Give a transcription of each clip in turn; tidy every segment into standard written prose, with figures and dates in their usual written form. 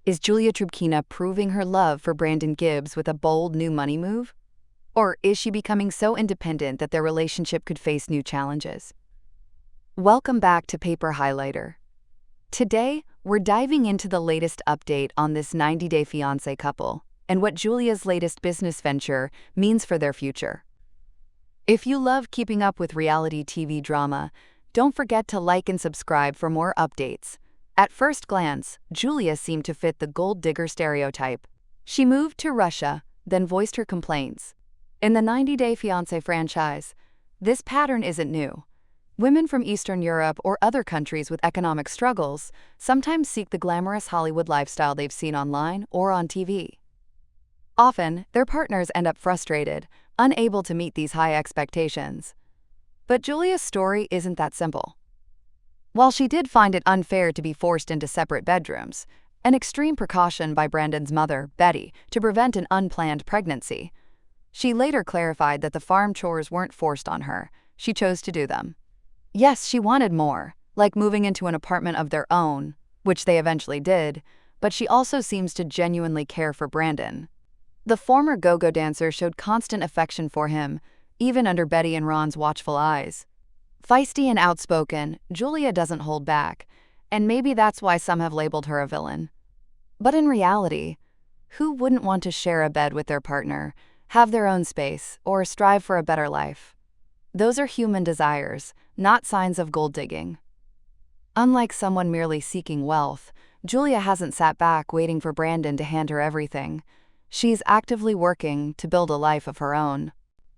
Is Julia Trubkina proving her love for Brandon Gibbs with a bold new money move? Or is she becoming so independent that their relationship could face new challenges? Welcome back to Paper Highlighter. Today, we're diving into the latest update on this 90-day fiancé couple and what Julia's latest business venture means for their future. If you love keeping up with reality TV drama, don't forget to like and subscribe for more updates. At first glance, Julia seemed to fit the gold digger stereotype. She moved to Russia, then voiced her complaints. In the 90-Day Fiancé franchise, this pattern isn't new. Women from Eastern Europe or other countries with economic struggles sometimes seek the glamorous Hollywood lifestyle they've seen online or on TV. Often, their partners end up frustrated, unable to meet these high expectations. But Julia's story isn't that simple. While she did find it unfair to be forced into separate bedrooms, an extreme precaution by Brandon's mother, Betty, to prevent an unplanned pregnancy, she later clarified that the farm chores weren't forced on her. She chose to do them. Yes, she wanted more, like moving into an apartment of their own, which they eventually did, but she also seems to genuinely care for Brandon. The former go-go dancer showed constant affection for him, even under Betty and Ron's watchful eyes. Feisty and outspoken, Julia doesn't hold back, and maybe that's why some have labeled her a villain. But in reality, who wouldn't want to share a bed with their partner, have their own space, or strive for a better life? Those are human desires, not signs of gold digging. Unlike someone merely seeking wealth, Julia hasn't sat back waiting for Brandon to hand her everything. She's actively working to build a life of her own.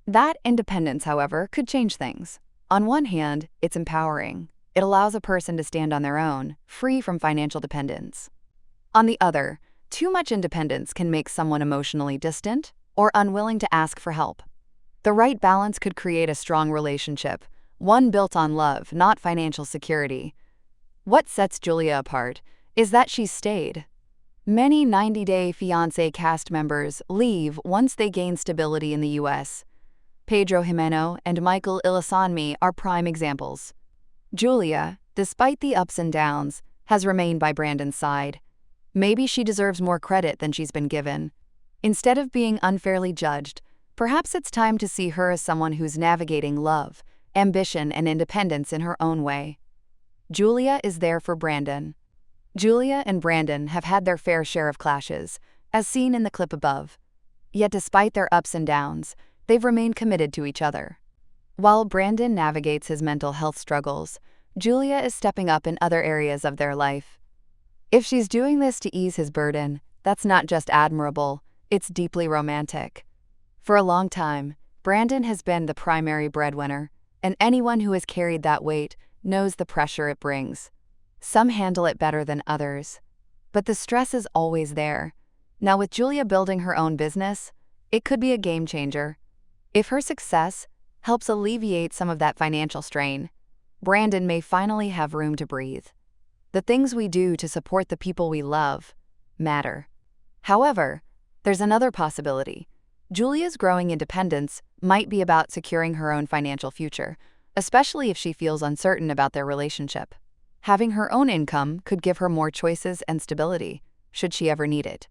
That independence, however, could change things. On one hand, it's empowering. It allows a person to stand on their own, free from financial dependence. On the other, too much independence can make someone emotionally distant or unwilling to ask for help. The right balance could create a strong relationship, one built on love, not financial security. What sets Julia apart is that she's stayed. Many 90-Day Fiancé cast members leave once they gain stability in the U.S. Pedro Jimeno and Michael Ilasanmi are prime examples. Julia, despite the ups and downs, has remained by Brandon's side. Maybe she deserves more credit than she's been given. Instead of being unfairly judged, perhaps it's time to see her as someone who's navigating love, ambition, and independence in her own way. Julia is there for Brandon. Julia and Brandon have had their fair share of clashes, as seen in the clip above. Yet despite their ups and downs, they've remained committed to each other. While Brandon navigates his mental health struggles, Julia is stepping up in other areas of their life. If she's doing this to ease his burden, that's not just admirable, it's deeply romantic. For a long time, Brandon has been the primary breadwinner, and anyone who has carried that weight knows the pressure it brings. Some handle it better than others, but the stress is always there. Now with Julia building her own business, it could be a game changer. If her success helps alleviate some of that financial strain, Brandon may finally have room to breathe. The things we do to support the people we love matter. However, there's another possibility. Julia's growing independence might be about securing her own financial future, especially if she feels uncertain about their relationship. Having her own income could give her more choices and stability, should she ever need it.